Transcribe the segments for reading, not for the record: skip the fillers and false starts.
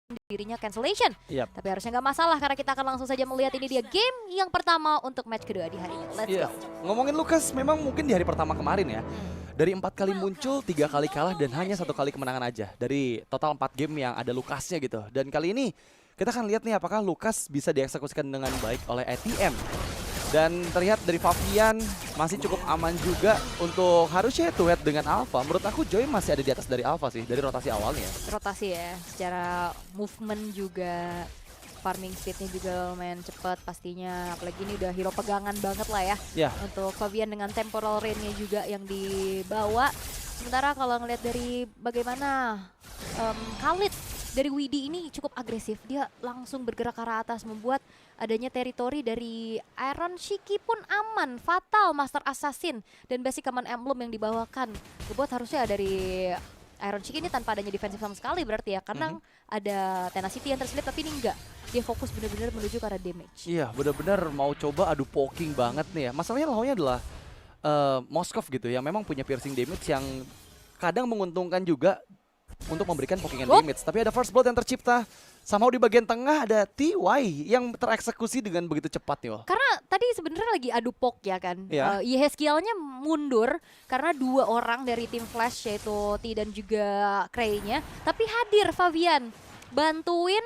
dirinya cancellation. Yap. Tapi harusnya nggak masalah karena kita akan langsung saja melihat ini dia game yang pertama untuk match kedua di hari ini. Let's go. Ngomongin Lucas, memang mungkin di hari pertama kemarin ya. Dari 4 kali muncul, 3 kali kalah dan hanya 1 kali kemenangan aja. Dari total 4 game yang ada Lucasnya gitu. Dan kali ini kita akan lihat nih apakah Lucas bisa dieksekusikan dengan baik oleh ATM. Dan terlihat dari Favian masih cukup aman juga untuk harusnya head to head dengan Alpha. Menurut aku Joy masih ada di atas dari Alpha sih, dari rotasi awalnya. Rotasi ya, secara movement juga, farming speednya juga lumayan cepat pastinya. Apalagi ini udah hero pegangan banget lah ya. Untuk Favian dengan temporal range-nya juga yang dibawa. Sementara kalau ngeliat dari bagaimana Khalid dari Widi ini cukup agresif. Dia langsung bergerak ke arah atas membuat adanya teritori dari Iron Shiki pun aman. Fatal Master Assassin dan basic command emblem yang dibawakan. Kebuat harusnya dari Iron Shiki ini tanpa adanya defensif sama sekali berarti ya. Karena ada Tenacity yang terselip tapi ini enggak. Dia fokus benar-benar menuju ke arah damage. Iya, benar-benar mau coba adu poking banget nih ya. Masalahnya lawannya adalah Moskov gitu yang memang punya piercing damage yang kadang menguntungkan juga untuk memberikan pokingan damage. Tapi ada first blood yang tercipta. Somehow di bagian tengah ada TY yang tereksekusi dengan begitu cepat nih. Karena tadi sebenarnya lagi adu pok ya kan. Yehezkielnya mundur karena 2 orang dari tim Flash yaitu T dan juga Cray-nya. Tapi hadir Favian bantuin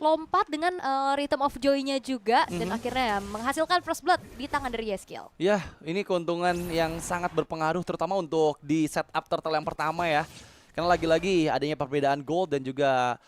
lompat dengan Rhythm of Joy-nya juga dan akhirnya menghasilkan first blood di tangan dari Yehezkiel. Ya, ini keuntungan yang sangat berpengaruh terutama untuk di setup turtle yang pertama ya. Karena lagi-lagi adanya perbedaan gold dan juga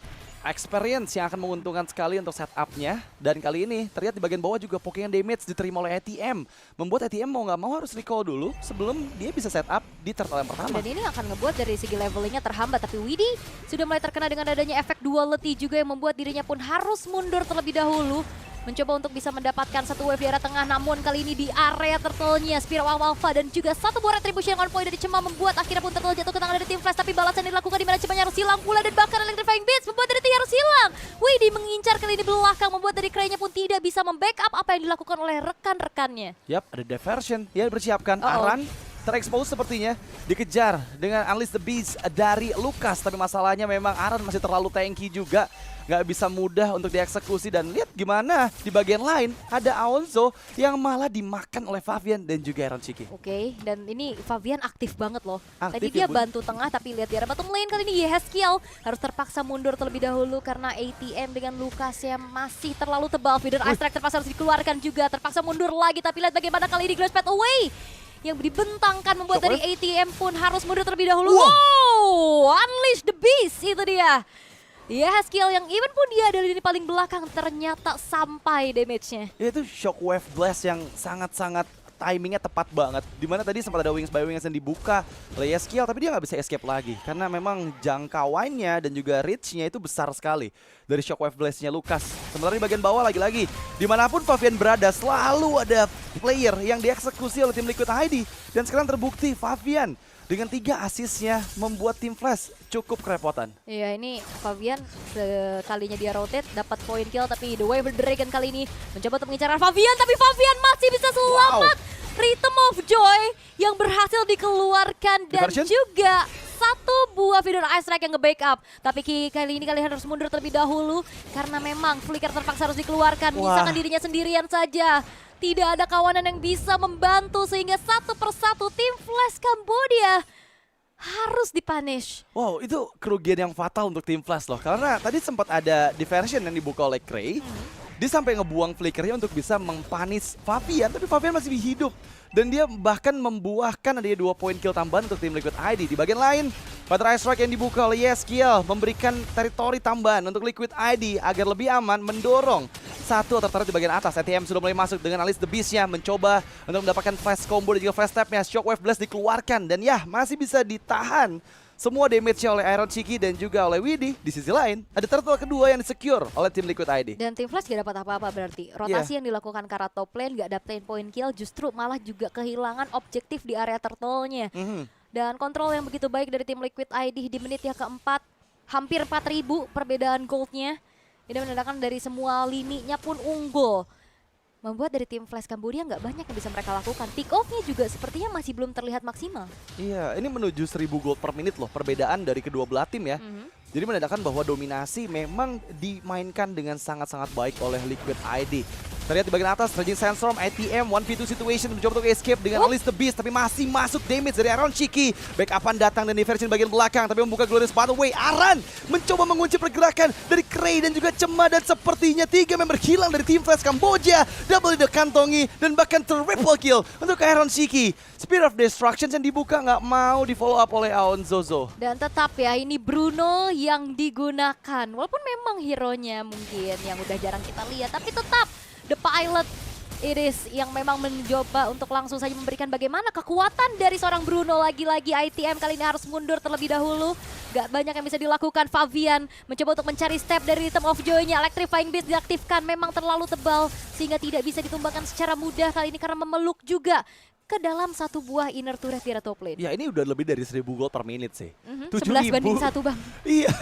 experience yang akan menguntungkan sekali untuk setupnya. Dan kali ini terlihat di bagian bawah juga pokingan damage diterima oleh ATM. Membuat ATM mau nggak mau harus recall dulu sebelum dia bisa setup di turtle yang pertama. Dan ini akan ngebuat dari segi levelingnya terhambat. Tapi Widi sudah mulai terkena dengan adanya efek duality juga yang membuat dirinya pun harus mundur terlebih dahulu. Mencoba untuk bisa mendapatkan satu wave di arah tengah, namun kali ini di area turtle-nya Spiral Alpha dan juga satu buah retribution on point dari Cema membuat akhirnya pun turtle jatuh ke tangan dari tim Flash. Tapi balasan yang dilakukan di mana Cemanya harus hilang pula dan bahkan Electrifying Beats membuat dari T harus hilang. Widi mengincar kali ini belakang membuat dari Cray-nya pun tidak bisa membackup apa yang dilakukan oleh rekan-rekannya. Yap, ada diversion yang dipersiapkan. Aran terekspos sepertinya, dikejar dengan Unleash the Beast dari Lucas. Tapi masalahnya memang Aran masih terlalu tanky juga, nggak bisa mudah untuk dieksekusi. Dan lihat gimana di bagian lain ada Aonzo yang malah dimakan oleh Favian dan juga Iron Shiki. Oke, dan ini Favian aktif banget loh. Aktif Tadi dia bantu tengah tapi lihat di arah bottom lane kali ini Yehezkiel harus terpaksa mundur terlebih dahulu karena ATM dengan Lucas yang masih terlalu tebal. Feeder Ice Strike terpaksa harus dikeluarkan juga, terpaksa mundur lagi. Tapi lihat bagaimana kali ini Glass Path Away yang dibentangkan membuat dari ATM pun harus mundur terlebih dahulu. Wow, Unleash the Beast itu dia. Yehezkiel yang even pun dia ada di paling belakang ternyata sampai damage-nya. Itu Shockwave Blast yang sangat-sangat timingnya tepat banget. Dimana tadi sempat ada Wings by Wings yang dibuka oleh Yehezkiel, tapi dia nggak bisa escape lagi. Karena memang jangkauannya dan juga reach-nya itu besar sekali dari Shockwave Blast-nya Lucas. Sementara di bagian bawah lagi-lagi, dimanapun Favian berada selalu ada player yang dieksekusi oleh tim Liquid ID. Dan sekarang terbukti Favian dengan 3 assist-nya membuat tim Flash cukup kerepotan. Iya, ini Favian sekalinya dia rotate dapat point kill, tapi The Wyvern Dragon kali ini mencoba untuk mengincar Favian, tapi Favian masih bisa selamat. Rhythm of Joy yang berhasil dikeluarkan dan juga satu buah Feeder Ice Strike yang nge-backup. Tapi kali ini kalian harus mundur terlebih dahulu karena memang Flicker terpaksa harus dikeluarkan, menyisakan dirinya sendirian saja. Tidak ada kawanan yang bisa membantu sehingga satu persatu tim Flash Cambodia harus dipunish. Wow, itu kerugian yang fatal untuk tim Flash loh. Karena tadi sempat ada diversion yang dibuka oleh Cray. Dia sampai ngebuang flickernya untuk bisa mempanis Favian, tapi Favian masih hidup. Dan dia bahkan membuahkan adanya 2 poin kill tambahan untuk tim Liquid ID. Di bagian lain, Battle Ice Strike yang dibuka oleh Yehezkiel memberikan teritori tambahan untuk Liquid ID agar lebih aman mendorong satu tertarik di bagian atas. ATM sudah mulai masuk dengan Unleash the Beast-nya mencoba untuk mendapatkan flash combo dan juga flash tap-nya. Shockwave Blast dikeluarkan dan ya masih bisa ditahan semua damage-nya oleh Iron Shiki dan juga oleh Widi. Di sisi lain, ada turtle kedua yang disecure oleh tim Liquid ID. Dan tim Flash gak dapat apa-apa berarti. Rotasi yang dilakukan ke arah top lane gak dapetin point kill, justru malah juga kehilangan objektif di area turtle-nya. Dan kontrol yang begitu baik dari tim Liquid ID di menit yang keempat. Hampir 4.000 perbedaan goldnya. Ini menandakan dari semua lininya pun unggul. Membuat dari tim Flash Cambodia nggak banyak yang bisa mereka lakukan. Pick off-nya juga sepertinya masih belum terlihat maksimal. Iya, ini menuju 1000 gold per menit loh, perbedaan dari kedua belah tim ya. Jadi menandakan bahwa dominasi memang dimainkan dengan sangat-sangat baik oleh Liquid ID. Terlihat di bagian atas, Raging Sandstorm, ITM, 1v2 situation mencoba untuk escape dengan Unleash the Beast, tapi masih masuk damage dari Aron Shiki. Backupan datang dan diversion bagian belakang, tapi membuka Glorious Pathway. Aran mencoba mengunci pergerakan dari Cray dan juga Cema, dan sepertinya 3 member hilang dari Team Flash Kamboja. Double dikantongi dan bahkan triple kill untuk Aron Shiki. Spear of Destruction yang dibuka nggak mau di follow up oleh Aon Zozo. Dan tetap ya, ini Bruno yang digunakan. Walaupun memang hero-nya mungkin yang udah jarang kita lihat, tapi tetap The Pilot it is yang memang mencoba untuk langsung saja memberikan bagaimana kekuatan dari seorang Bruno. Lagi-lagi ITM kali ini harus mundur terlebih dahulu. Gak banyak yang bisa dilakukan. Fabian mencoba untuk mencari step dari Rhythm of Joy-nya. Electrifying Beast diaktifkan, memang terlalu tebal sehingga tidak bisa ditumbangkan secara mudah kali ini karena memeluk juga ke dalam satu buah inner turret di top lane. Ya ini udah lebih dari 1000 gold per menit sih. 11 banding 1 bang. Iya,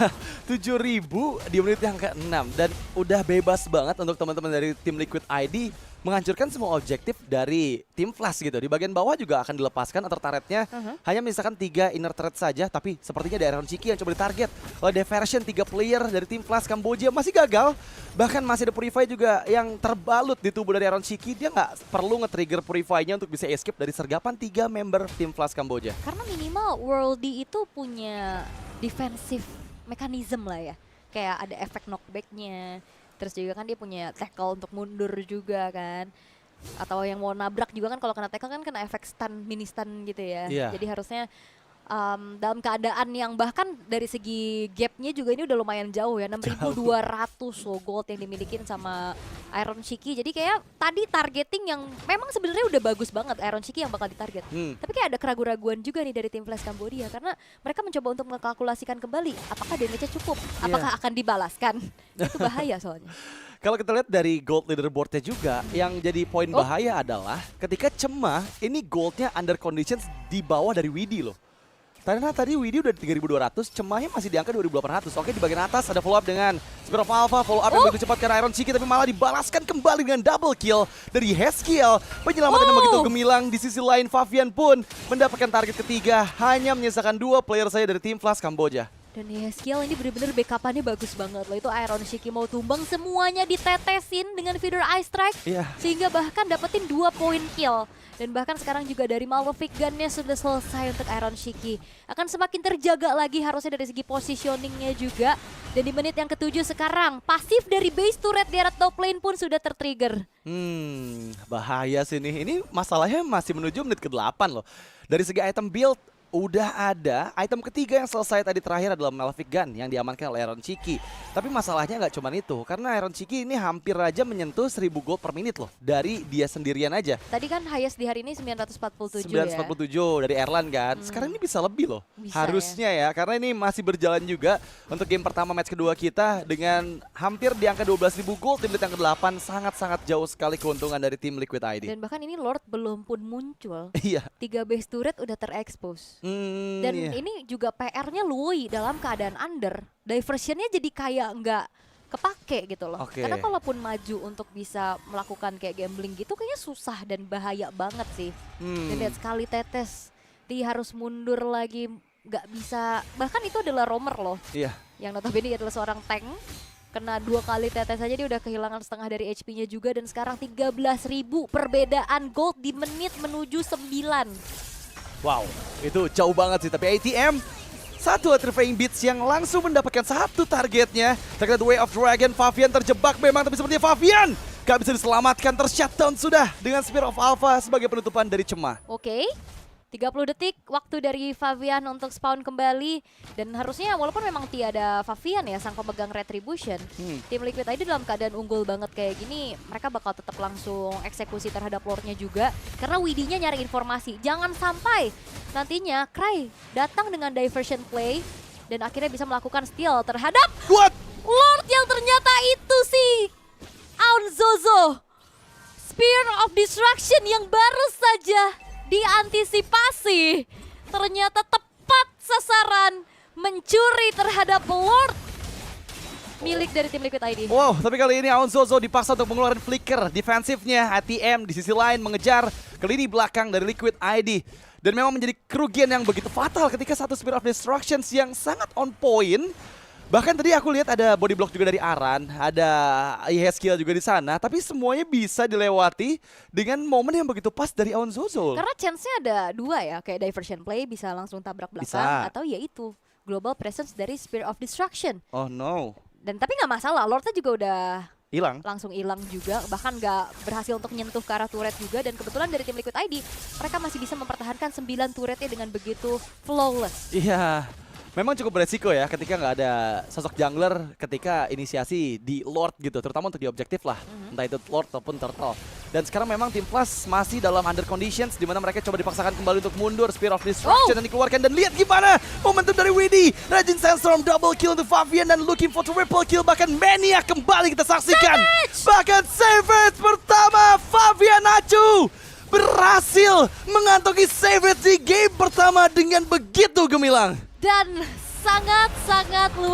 7.000 di menit yang ke-6. Dan udah bebas banget untuk teman-teman dari tim Liquid ID menghancurkan semua objektif dari tim Flash gitu. Di bagian bawah juga akan dilepaskan antar turretnya. Hanya menyisakan 3 inner turret saja, tapi sepertinya dari Aron Shiki yang coba ditarget. Oleh diversion 3 player dari tim Flash Kamboja masih gagal. Bahkan masih ada Purify juga yang terbalut di tubuh dari Aron Shiki. Dia nggak perlu nge-trigger Purify-nya untuk bisa escape dari sergapan 3 member tim Flash Kamboja. Karena minimal Worldy itu punya defensive mechanism lah ya. Kayak ada efek knockback-nya. Terus juga kan dia punya tackle untuk mundur juga kan. Atau yang mau nabrak juga kan kalau kena tackle kan kena efek stun, mini stun gitu ya. Jadi harusnya dalam keadaan yang bahkan dari segi gapnya juga ini udah lumayan jauh ya. 6.200 loh gold yang dimilikin sama Aron Shiki. Jadi kayak tadi targeting yang memang sebenarnya udah bagus banget Aron Shiki yang bakal ditarget. Tapi kayak ada keraguan-raguan juga nih dari tim Flash Cambodia. Karena mereka mencoba untuk mengkalkulasikan kembali apakah damage-nya cukup, apakah akan dibalaskan. Itu bahaya soalnya. Kalau kita lihat dari gold leaderboard-nya juga, yang jadi poin bahaya adalah ketika Cema ini goldnya under conditions di bawah dari Widi loh. Karena tadi Widi udah 3.200, Cemanya masih di angka 2.800. Oke, di bagian atas ada follow up dengan Spirit of Alpha, follow up yang begitu cepat ke Aron Shiki, tapi malah dibalaskan kembali dengan double kill dari Heskiel. Penyelamatan yang begitu gemilang. Di sisi lain Fabian pun mendapatkan target ketiga, hanya menyisakan 2 player saja dari tim Flash Kamboja. Dan Heskiel ini bener-bener backupannya bagus banget loh. Itu Aron Shiki mau tumbang semuanya ditetesin dengan feeder Ice Strike. Sehingga bahkan dapetin 2 poin kill. Dan bahkan sekarang juga dari Malefic Gun-nya sudah selesai untuk Aron Shiki. Akan semakin terjaga lagi harusnya dari segi positioning-nya juga. Dan di menit yang ke-7 sekarang, pasif dari base turret di arah top lane pun sudah tertrigger. Bahaya sih nih. Ini masalahnya masih menuju menit ke-8 loh. Dari segi item build, udah ada. Item ketiga yang selesai tadi terakhir adalah Malefic Gun yang diamankan oleh Aron Shiki. Tapi masalahnya nggak cuma itu, karena Aron Shiki ini hampir aja menyentuh 1000 gold per menit loh. Dari dia sendirian aja. Tadi kan highest di hari ini 947 947 dari Erlan kan. Sekarang ini bisa lebih loh. Harusnya ya, karena ini masih berjalan juga untuk game pertama match kedua kita dengan hampir di angka 12.000 gold di menit yang ke-8. Sangat-sangat jauh sekali keuntungan dari tim Liquid ID. Dan bahkan ini Lord belum pun muncul. 3 Iya. base turret udah terekspos. Dan ini juga PR-nya Lui dalam keadaan under. Diversionnya jadi kayak nggak kepake gitu loh. Karena kalaupun maju untuk bisa melakukan kayak gambling gitu kayaknya susah dan bahaya banget sih. Dan lihat sekali tetes, dia harus mundur lagi, nggak bisa. Bahkan itu adalah roamer loh. Yang notabene adalah seorang tank. Kena 2 kali tetes saja dia udah kehilangan setengah dari HP-nya juga. Dan sekarang 13.000 perbedaan gold di menit menuju 9. Wow, itu jauh banget sih. Tapi ATM, satu Electrifying Beats yang langsung mendapatkan satu targetnya. Terkait Way of Dragon, Fabian terjebak memang, tapi sepertinya Fabian gak bisa diselamatkan, tershutdown sudah dengan Spirit of Alpha sebagai penutupan dari Cema. 30 detik waktu dari Fabian untuk spawn kembali. Dan harusnya walaupun memang tiada Fabian ya sang pemegang Retribution, tim Liquid ID dalam keadaan unggul banget kayak gini, mereka bakal tetap langsung eksekusi terhadap lordnya juga. Karena Widinya nyari informasi, jangan sampai nantinya Cray datang dengan diversion play dan akhirnya bisa melakukan steal terhadap Lord yang ternyata itu sih Aon Zozo. Spear of Destruction yang baru saja diantisipasi, ternyata tepat sasaran mencuri terhadap Lord milik dari tim Liquid ID. Wow, tapi kali ini Aon Zozo dipaksa untuk mengeluarkan flicker defensifnya. ATM di sisi lain mengejar ke lini belakang dari Liquid ID. Dan memang menjadi kerugian yang begitu fatal ketika satu Spirit of Destruction yang sangat on point Bahkan tadi aku lihat ada body block juga dari Aran, ada Skill juga di sana, tapi semuanya bisa dilewati dengan momen yang begitu pas dari Aon Zozo. Karena chance-nya ada 2 ya, kayak diversion play bisa langsung tabrak belakang, atau ya itu global presence dari Spear of Destruction. Oh no. Dan tapi nggak masalah, Lordnya juga udah langsung hilang juga, bahkan nggak berhasil untuk nyentuh ke arah turret juga. Dan kebetulan dari tim Liquid ID, mereka masih bisa mempertahankan 9 turretnya dengan begitu flawless. Iya. Memang cukup beresiko ya ketika nggak ada sosok jungler ketika inisiasi di Lord gitu, terutama untuk di objektif lah, entah itu Lord ataupun Turtle. Dan sekarang memang tim Plus masih dalam under conditions di mana mereka coba dipaksakan kembali untuk mundur, Spear of Destruction yang dikeluarkan, dan lihat gimana momentum dari Widdy, Raging Sandstorm double kill untuk Favian dan looking for triple kill, bahkan Mania kembali kita saksikan. Bahkan Savage pertama Favian Acu berhasil mengantongi Savage di game pertama dengan begitu gemilang. Dan sangat-sangat luar